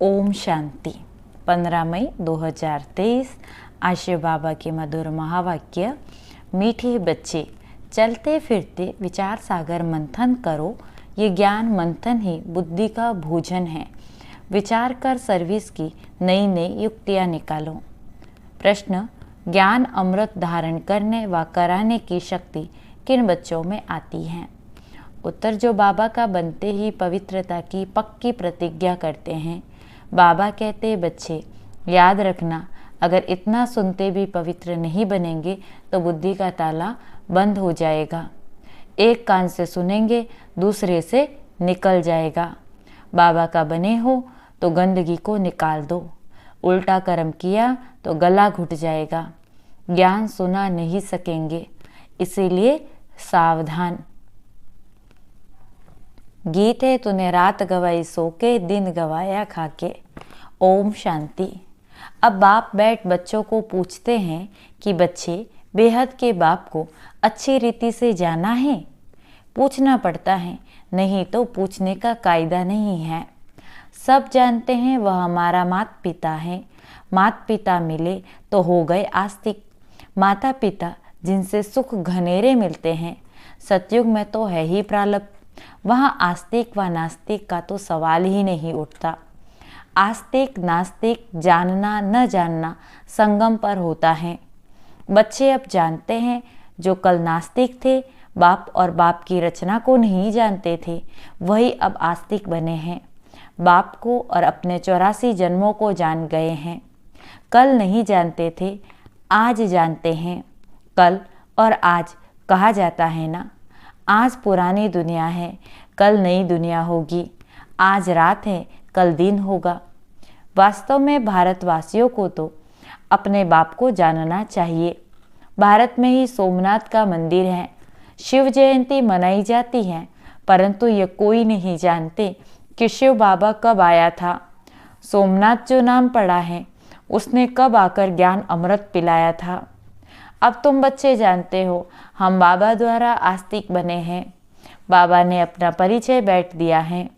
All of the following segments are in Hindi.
ओम शांति। 15 मई 2023। आशय बाबा के मधुर महावाक्य। मीठे बच्चे, चलते फिरते विचार सागर मंथन करो। ये ज्ञान मंथन ही बुद्धि का भोजन है। विचार कर सर्विस की नई नई युक्तियाँ निकालो। प्रश्न, ज्ञान अमृत धारण करने व कराने की शक्ति किन बच्चों में आती है? उत्तर, जो बाबा का बनते ही पवित्रता की पक्की प्रतिज्ञा करते हैं। बाबा कहते, बच्चे याद रखना, अगर इतना सुनते भी पवित्र नहीं बनेंगे तो बुद्धि का ताला बंद हो जाएगा। एक कान से सुनेंगे, दूसरे से निकल जाएगा। बाबा का बने हो तो गंदगी को निकाल दो। उल्टा कर्म किया तो गला घुट जाएगा। ज्ञान सुना नहीं सकेंगे, इसीलिए सावधान। गीत है, तूने रात गवाई सो के, दिन गवाया खाके। ओम शांति। अब बाप बैठ बच्चों को पूछते हैं कि बच्चे, बेहद के बाप को अच्छी रीति से जाना है? पूछना पड़ता है, नहीं तो पूछने का कायदा नहीं है। सब जानते हैं वह हमारा माता पिता है। माता पिता मिले तो हो गए आस्तिक। माता पिता जिनसे सुख घनेरे मिलते हैं। सतयुग में तो है ही प्रारब्ध, वहाँ आस्तिक व नास्तिक का तो सवाल ही नहीं उठता। आस्तिक नास्तिक जानना न जानना संगम पर होता है। बच्चे अब जानते हैं, जो कल नास्तिक थे, बाप और बाप की रचना को नहीं जानते थे, वही अब आस्तिक बने हैं। बाप को और अपने 84 जन्मों को जान गए हैं। कल नहीं जानते थे, आज जानते हैं। कल और आज कहा जाता है ना। आज पुरानी दुनिया है, कल नई दुनिया होगी। आज रात है, कल दिन होगा। वास्तव में भारतवासियों को तो अपने बाप को जानना चाहिए। भारत में ही सोमनाथ का मंदिर है। शिव जयंती मनाई जाती है, परंतु ये कोई नहीं जानते कि शिव बाबा कब आया था। सोमनाथ जो नाम पड़ा है, उसने कब आकर ज्ञान अमृत पिलाया था। अब तुम बच्चे जानते हो, हम बाबा द्वारा आस्तिक बने हैं। बाबा ने अपना परिचय बैठ दिया है।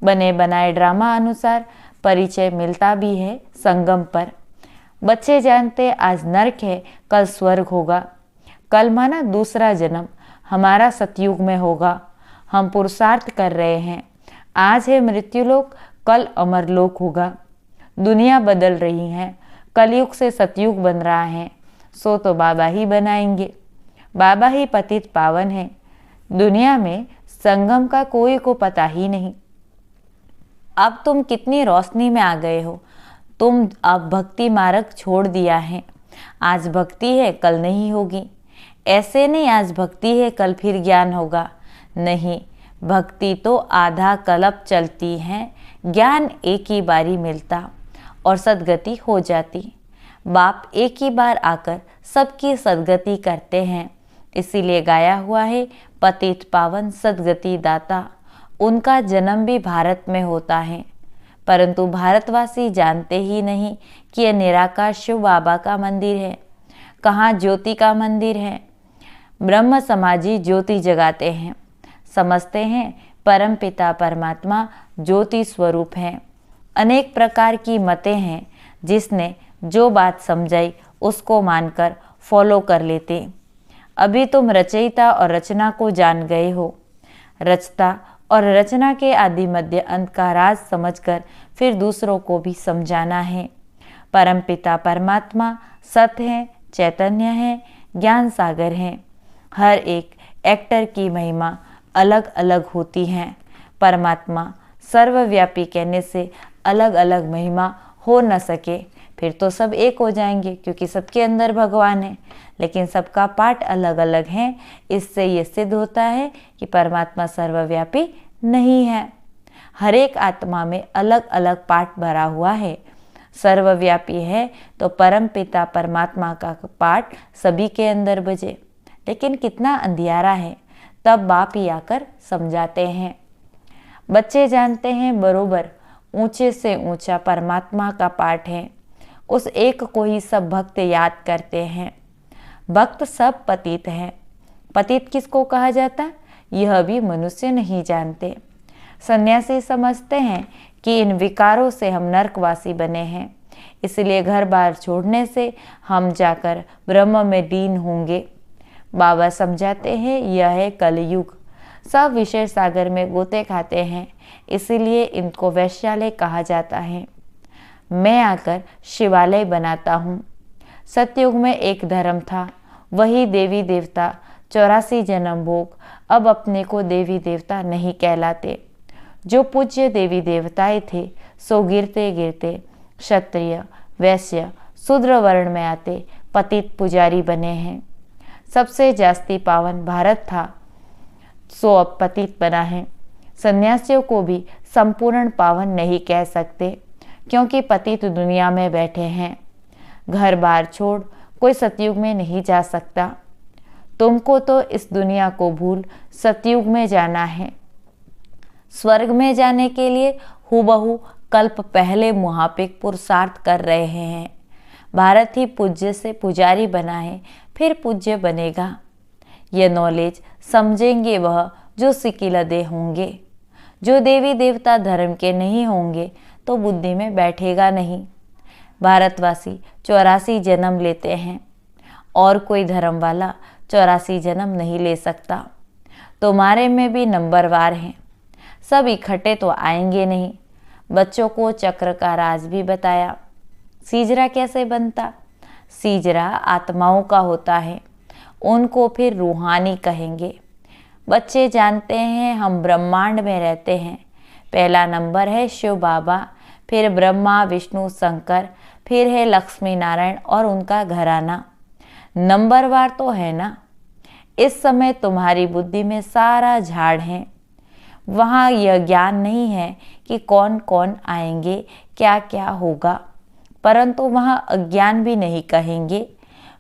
बने बनाए ड्रामा अनुसार परिचय मिलता भी है संगम पर। बच्चे जानते, आज नरक है, कल स्वर्ग होगा। कल माना दूसरा जन्म हमारा सतयुग में होगा। हम पुरुषार्थ कर रहे हैं। आज है मृत्युलोक, कल अमरलोक होगा। दुनिया बदल रही है, कलयुग से सतयुग बन रहा है, सो तो बाबा ही बनाएंगे। बाबा ही पतित पावन है। दुनिया में संगम का कोई को पता ही नहीं। अब तुम कितनी रोशनी में आ गए हो। तुम अब भक्ति मार्ग छोड़ दिया है। आज भक्ति है, कल नहीं होगी। ऐसे नहीं आज भक्ति है, कल फिर ज्ञान होगा। नहीं, भक्ति तो आधा कल्प चलती है। ज्ञान एक ही बारी मिलता और सद्गति हो जाती। बाप एक ही बार आकर सबकी सद्गति करते हैं। इसीलिए गाया हुआ है, पतित पावन सद्गति दाता। उनका जन्म भी भारत में होता है, परंतु भारतवासी जानते ही नहीं कि यह निराकार शिव बाबा का मंदिर है। कहाँ ज्योति का मंदिर है। ब्रह्म समाजी ज्योति जगाते हैं, समझते हैं परम पिता परमात्मा ज्योति स्वरूप हैं। अनेक प्रकार की मतें हैं, जिसने जो बात समझाई उसको मानकर फॉलो कर लेते। अभी तुम रचयिता और रचना को जान गए हो। रचता और रचना के आदि मध्य अंत का राज समझकर फिर दूसरों को भी समझाना है। परमपिता परमात्मा सत्य है, चैतन्य है, ज्ञान सागर है। हर एक एक्टर की महिमा अलग अलग होती है। परमात्मा सर्वव्यापी कहने से अलग अलग महिमा हो न सके, फिर तो सब एक हो जाएंगे, क्योंकि सबके अंदर भगवान है। लेकिन सबका पार्ट अलग अलग है। इससे ये सिद्ध होता है कि परमात्मा सर्वव्यापी नहीं है। हर एक आत्मा में अलग अलग पार्ट भरा हुआ है। सर्वव्यापी है तो परम पिता परमात्मा का पार्ट सभी के अंदर बजे। लेकिन कितना अंधियारा है, तब बाप ही आकर समझाते हैं। बच्चे जानते हैं बरोबर ऊंचे से ऊंचा परमात्मा का पाठ है। उस एक को ही सब भक्त याद करते हैं। भक्त सब पतित हैं। पतित किसको कहा जाता है, यह भी मनुष्य नहीं जानते। सन्यासी समझते हैं कि इन विकारों से हम नरकवासी बने हैं, इसलिए घर बार छोड़ने से हम जाकर ब्रह्म में लीन होंगे। बाबा समझाते हैं यह है कलयुग, सब विषय सागर में गोते खाते हैं, इसीलिए इनको वैश्यालय कहा जाता है। मैं आकर शिवालय बनाता हूँ। सतयुग में एक धर्म था, वही देवी देवता 84 जन्म भोग अब अपने को देवी देवता नहीं कहलाते। जो पूज्य देवी देवताएं थे सो गिरते गिरते क्षत्रिय वैश्य शूद्र वर्ण में आते पतित पुजारी बने हैं। सबसे जास्ती पावन भारत था सो अब पतित बना है। सन्यासियों को भी संपूर्ण पावन नहीं कह सकते, क्योंकि पतित दुनिया में बैठे हैं। घर बार छोड़ कोई सतयुग में नहीं जा सकता। तुमको तो इस दुनिया को भूल सतयुग में जाना है। स्वर्ग में जाने के लिए हूबहू कल्प पहले मुहापिक पुरुषार्थ कर रहे हैं। भारत ही पूज्य से पुजारी बना है, फिर पूज्य बनेगा। यह नॉलेज समझेंगे वह जो सिकिलदे होंगे। जो देवी देवता धर्म के नहीं होंगे तो बुद्धि में बैठेगा नहीं। भारतवासी 84 जन्म लेते हैं और कोई धर्म वाला 84 जन्म नहीं ले सकता। तुम्हारे में भी नंबरवार हैं, सब इकट्ठे तो आएंगे नहीं। बच्चों को चक्र का राज भी बताया। सीजरा कैसे बनता? सीजरा आत्माओं का होता है, उनको फिर रूहानी कहेंगे। बच्चे जानते हैं हम ब्रह्मांड में रहते हैं। पहला नंबर है शिव बाबा, फिर ब्रह्मा विष्णु शंकर, फिर है लक्ष्मी नारायण और उनका घराना। नंबरवार तो है ना। इस समय तुम्हारी बुद्धि में सारा झाड़ है। वहाँ यह ज्ञान नहीं है कि कौन कौन आएंगे, क्या क्या होगा, परंतु वहाँ अज्ञान भी नहीं कहेंगे।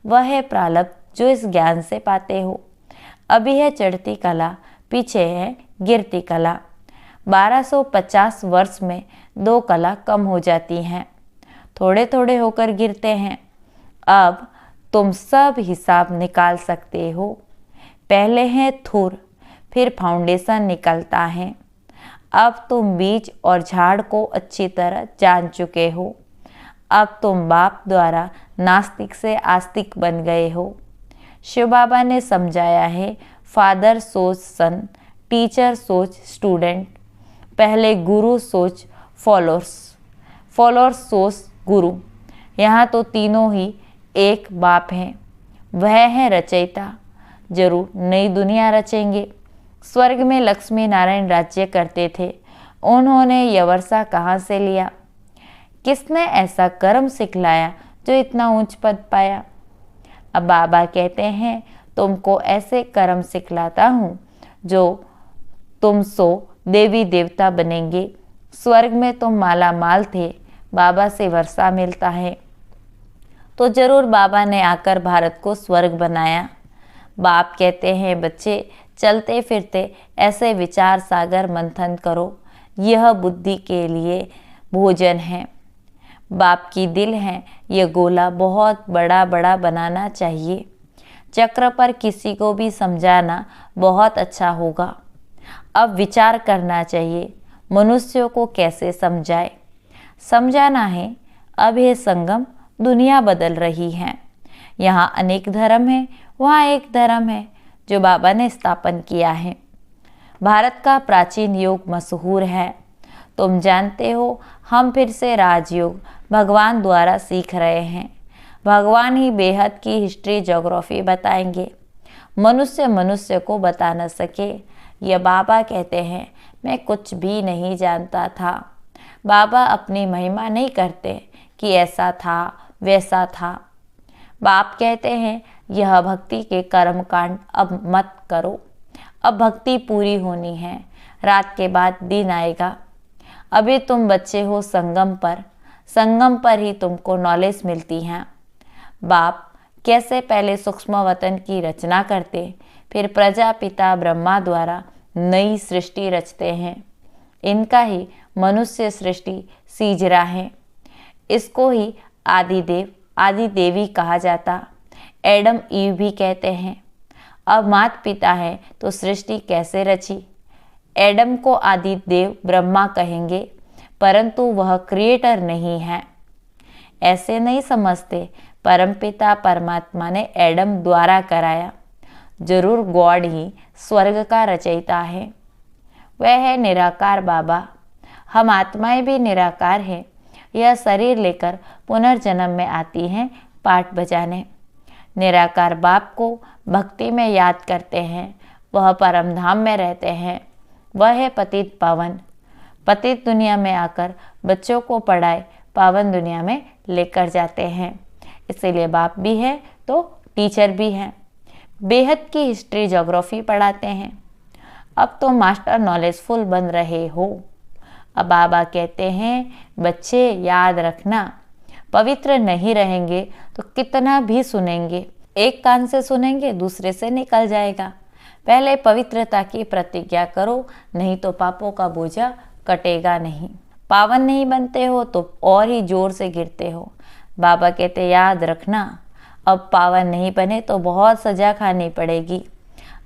वह है प्रारब्ध जो इस ज्ञान से पाते हो। अभी है चढ़ती कला, पीछे है गिरती कला। 1250 वर्ष में 2 कला कम हो जाती हैं, थोड़े थोड़े होकर गिरते हैं। अब तुम सब हिसाब निकाल सकते हो। पहले है थुर, फिर फाउंडेशन निकलता है। अब तुम बीज और झाड़ को अच्छी तरह जान चुके हो। अब तुम बाप द्वारा नास्तिक से आस्तिक बन गए हो। शिव बाबा ने समझाया है, फादर सोच सन, टीचर सोच स्टूडेंट। पहले गुरु सोच फॉलोअर्स, फॉलोअर्स सोच गुरु। यहाँ तो तीनों ही एक बाप हैं। वह है रचयिता, जरूर नई दुनिया रचेंगे। स्वर्ग में लक्ष्मी नारायण राज्य करते थे, उन्होंने यह वर्षा कहाँ से लिया? किसने ऐसा कर्म सिखलाया जो इतना ऊंच पद पाया? अब बाबा कहते हैं, तुमको ऐसे कर्म सिखलाता हूँ जो तुम सो देवी देवता बनेंगे। स्वर्ग में तुम माला माल थे, बाबा से वर्षा मिलता है, तो जरूर बाबा ने आकर भारत को स्वर्ग बनाया। बाप कहते हैं, बच्चे चलते फिरते ऐसे विचार सागर मंथन करो, यह बुद्धि के लिए भोजन है। बाप की दिल है, यह गोला बहुत बड़ा बड़ा बनाना चाहिए। चक्र पर किसी को भी समझाना बहुत अच्छा होगा। अब विचार करना चाहिए, मनुष्यों को कैसे समझाए। समझाना है, अब यह संगम दुनिया बदल रही है। यहाँ अनेक धर्म है, वहाँ एक धर्म है जो बाबा ने स्थापन किया है। भारत का प्राचीन योग मशहूर है, तुम जानते हो। हम फिर से राजयोग भगवान द्वारा सीख रहे हैं। भगवान ही बेहद की हिस्ट्री ज्योग्राफी बताएंगे, मनुष्य मनुष्य को बता न सके। यह बाबा कहते हैं, मैं कुछ भी नहीं जानता था। बाबा अपनी महिमा नहीं करते कि ऐसा था वैसा था। बाप कहते हैं, यह भक्ति के कर्म कांड अब मत करो। अब भक्ति पूरी होनी है, रात के बाद दिन आएगा। अभी तुम बच्चे हो संगम पर ही तुमको नॉलेज मिलती है। बाप कैसे पहले सूक्ष्म वतन की रचना करते, फिर प्रजापिता ब्रह्मा द्वारा नई सृष्टि रचते हैं। इनका ही मनुष्य सृष्टि सीजरा है। इसको ही आदिदेव आदि देवी कहा जाता। एडम ईव भी कहते हैं। अब माता पिता है तो सृष्टि कैसे रची? एडम को आदि देव ब्रह्मा कहेंगे, परंतु वह क्रिएटर नहीं है। ऐसे नहीं समझते, परमपिता परमात्मा ने एडम द्वारा कराया। जरूर गॉड ही स्वर्ग का रचयिता है। वह है निराकार बाबा। हम आत्माएं भी निराकार हैं। यह शरीर लेकर पुनर्जन्म में आती हैं पाठ बजाने। निराकार बाप को भक्ति में याद करते हैं। वह परम धाम में रहते हैं। वह है पतित पावन। पतित दुनिया में आकर बच्चों को पढ़ाए पावन दुनिया में लेकर जाते हैं। इसीलिए बाप भी है तो टीचर भी हैं। बेहद की हिस्ट्री ज्योग्राफी पढ़ाते हैं। अब तो मास्टर नॉलेजफुल बन रहे हो। अब बाबा कहते हैं, बच्चे याद रखना, पवित्र नहीं रहेंगे तो कितना भी सुनेंगे, एक कान से सुनेंगे दूसरे से निकल जाएगा। पहले पवित्रता की प्रतिज्ञा करो, नहीं तो पापों का बोझा कटेगा नहीं। पावन नहीं बनते हो तो और ही जोर से गिरते हो। बाबा कहते याद रखना, अब पावन नहीं बने तो बहुत सजा खानी पड़ेगी।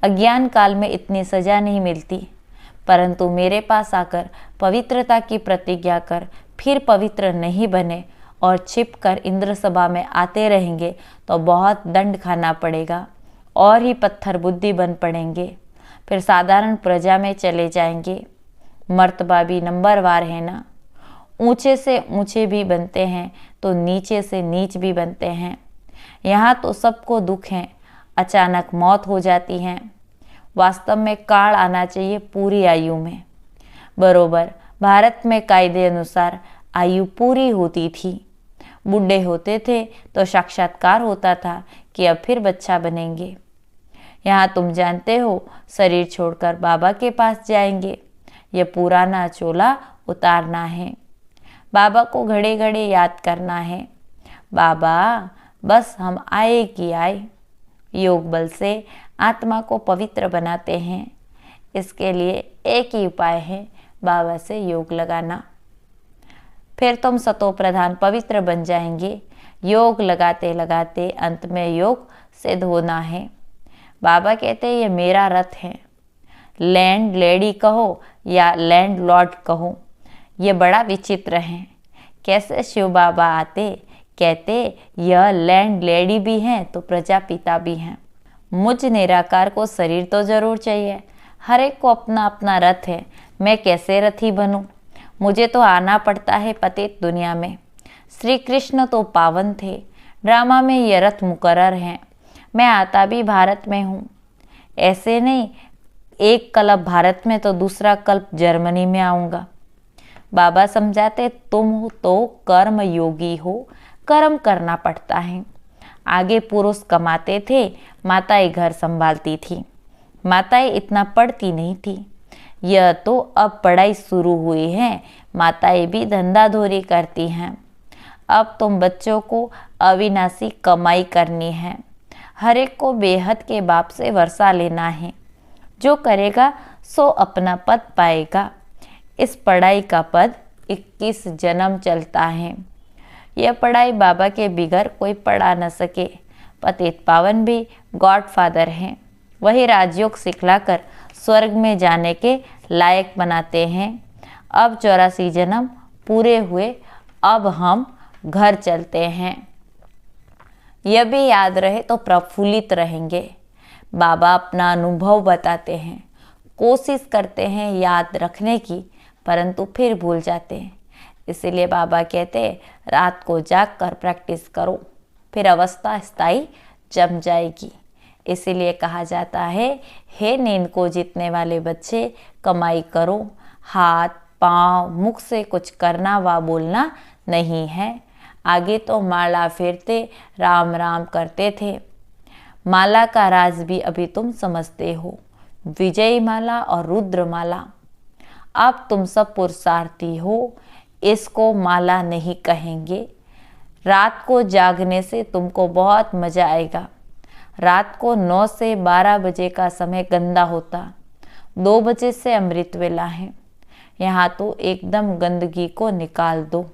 अज्ञान काल में इतनी सजा नहीं मिलती, परंतु मेरे पास आकर पवित्रता की प्रतिज्ञा कर फिर पवित्र नहीं बने और छिपकर इंद्र सभा में आते रहेंगे तो बहुत दंड खाना पड़ेगा और ही पत्थर बुद्धि बन पड़ेंगे। फिर साधारण प्रजा में चले जाएंगे। मर्तबा भी नंबरवार है ना। ऊंचे से ऊंचे भी बनते हैं तो नीचे से नीच भी बनते हैं। यहाँ तो सबको दुख है, अचानक मौत हो जाती है। वास्तव में काल आना चाहिए पूरी आयु में। बरोबर भारत में कायदे अनुसार आयु पूरी होती थी। बूढ़े होते थे तो साक्षात्कार होता था कि अब फिर बच्चा बनेंगे। यहाँ तुम जानते हो शरीर छोड़कर बाबा के पास जाएंगे। ये पुराना चोला उतारना है। बाबा को घड़े घड़े याद करना है। बाबा बस हम आए कि आए। योग बल से आत्मा को पवित्र बनाते हैं। इसके लिए एक ही उपाय है, बाबा से योग लगाना। फिर तुम सतो प्रधान पवित्र बन जाएंगे। योग लगाते लगाते अंत में योग सिद्ध होना है। बाबा कहते हैं ये मेरा रथ है। लैंड लेडी कहो या लैंड लॉर्ड कहो, ये बड़ा विचित्र है। कैसे शिव बाबा आते, कहते यह लैंड लेडी भी हैं तो प्रजापिता भी हैं। मुझ निराकार को शरीर तो जरूर चाहिए। हर एक को अपना अपना रथ है। मैं कैसे रथी बनूं? मुझे तो आना पड़ता है पतित दुनिया में। श्री कृष्ण तो पावन थे, ड्रामा में ये रथ मुकर्रर हैं। मैं आता भी भारत में हूँ। ऐसे नहीं, एक कल्प भारत में तो दूसरा कल्प जर्मनी में आऊँगा। बाबा समझाते तुम हो तो कर्म योगी हो, कर्म करना पड़ता है। आगे पुरुष कमाते थे, माताएं घर संभालती थी। माताएं इतना पढ़ती नहीं थी। यह तो अब पढ़ाई शुरू हुई है, माताएं भी धंधाधोरी करती हैं। अब तुम बच्चों को अविनाशी कमाई करनी है। हर एक को बेहद के बाप से वर्षा लेना है। जो करेगा सो अपना पद पाएगा। इस पढ़ाई का पद 21 जन्म चलता है। यह पढ़ाई बाबा के बिगर कोई पढ़ा न सके। पतित पावन भी गॉड फादर हैं। वही राजयोग सिखलाकर स्वर्ग में जाने के लायक बनाते हैं। अब 84 जन्म पूरे हुए, अब हम घर चलते हैं। यह भी याद रहे तो प्रफुल्लित रहेंगे। बाबा अपना अनुभव बताते हैं। कोशिश करते हैं याद रखने की, परंतु फिर भूल जाते हैं। इसीलिए बाबा कहते रात को जाग कर प्रैक्टिस करो, फिर अवस्था स्थायी जम जाएगी। इसीलिए कहा जाता है, हे नींद को जीतने वाले बच्चे, कमाई करो। हाथ पाँव मुख से कुछ करना व बोलना नहीं है। आगे तो माला फेरते राम राम करते थे। माला का राज भी अभी तुम समझते हो। विजयी माला और रुद्र माला। अब तुम सब पुरुषार्थी हो, इसको माला नहीं कहेंगे। रात को जागने से तुमको बहुत मजा आएगा। रात को 9 से 12 बजे का समय गंदा होता, 2 बजे से अमृत वेला है। यहाँ तो एकदम गंदगी को निकाल दो।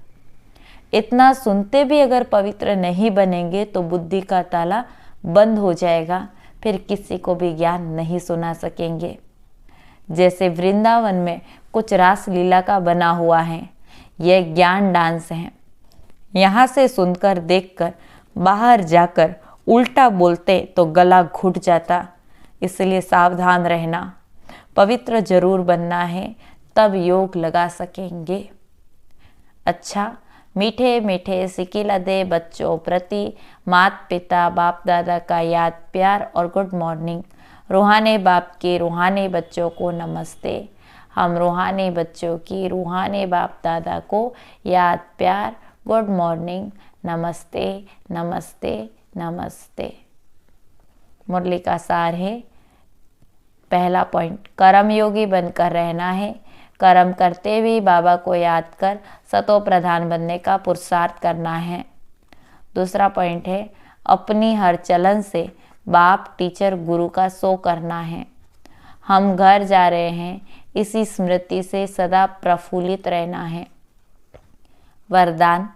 इतना सुनते भी अगर पवित्र नहीं बनेंगे तो बुद्धि का ताला बंद हो जाएगा, फिर किसी को भी ज्ञान नहीं सुना सकेंगे। जैसे वृंदावन में कुछ रास लीला का बना हुआ है, यह ज्ञान डांस है। यहाँ से सुनकर देखकर बाहर जाकर उल्टा बोलते तो गला घुट जाता, इसलिए सावधान रहना। पवित्र जरूर बनना है, तब योग लगा सकेंगे। अच्छा, मीठे मीठे सिकिलदे बच्चों प्रति माता पिता बाप दादा का याद प्यार और गुड मॉर्निंग। रूहानी बाप के रूहानी बच्चों को नमस्ते। हम रूहानी बच्चों की रूहानी बाप दादा को याद प्यार गुड मॉर्निंग, नमस्ते नमस्ते नमस्ते। मुरली का सार है, पहला पॉइंट, कर्मयोगी बनकर रहना है। कर्म करते हुए बाबा को याद कर सतो प्रधान बनने का पुरुषार्थ करना है। दूसरा पॉइंट है, अपनी हर चलन से बाप टीचर गुरु का सो करना है। हम घर जा रहे हैं, इसी स्मृति से सदा प्रफुल्लित रहना है। वरदान,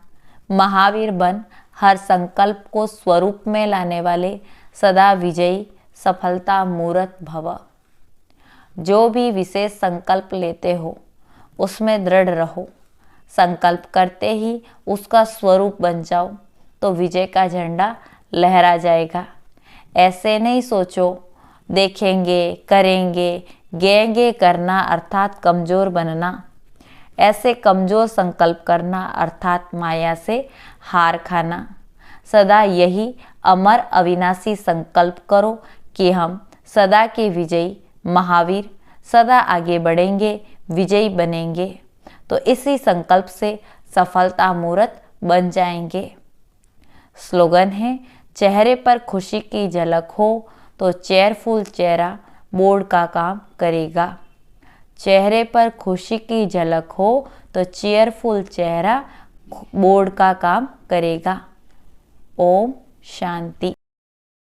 महावीर बन हर संकल्प को स्वरूप में लाने वाले सदा विजयी सफलता मूर्त भव। जो भी विशेष संकल्प लेते हो उसमें दृढ़ रहो। संकल्प करते ही उसका स्वरूप बन जाओ तो विजय का झंडा लहरा जाएगा। ऐसे नहीं सोचो देखेंगे करेंगे गेंगे करना अर्थात कमज़ोर बनना। ऐसे कमज़ोर संकल्प करना अर्थात माया से हार खाना। सदा यही अमर अविनाशी संकल्प करो कि हम सदा के विजयी महावीर सदा आगे बढ़ेंगे, विजयी बनेंगे। तो इसी संकल्प से सफलता मूर्त बन जाएंगे। स्लोगन है, चेहरे पर खुशी की झलक हो तो चेयरफुल चेहरा बोर्ड का काम करेगा। चेहरे पर खुशी की झलक हो तो चेयरफुल चेहरा बोर्ड का काम करेगा। ओम शांति।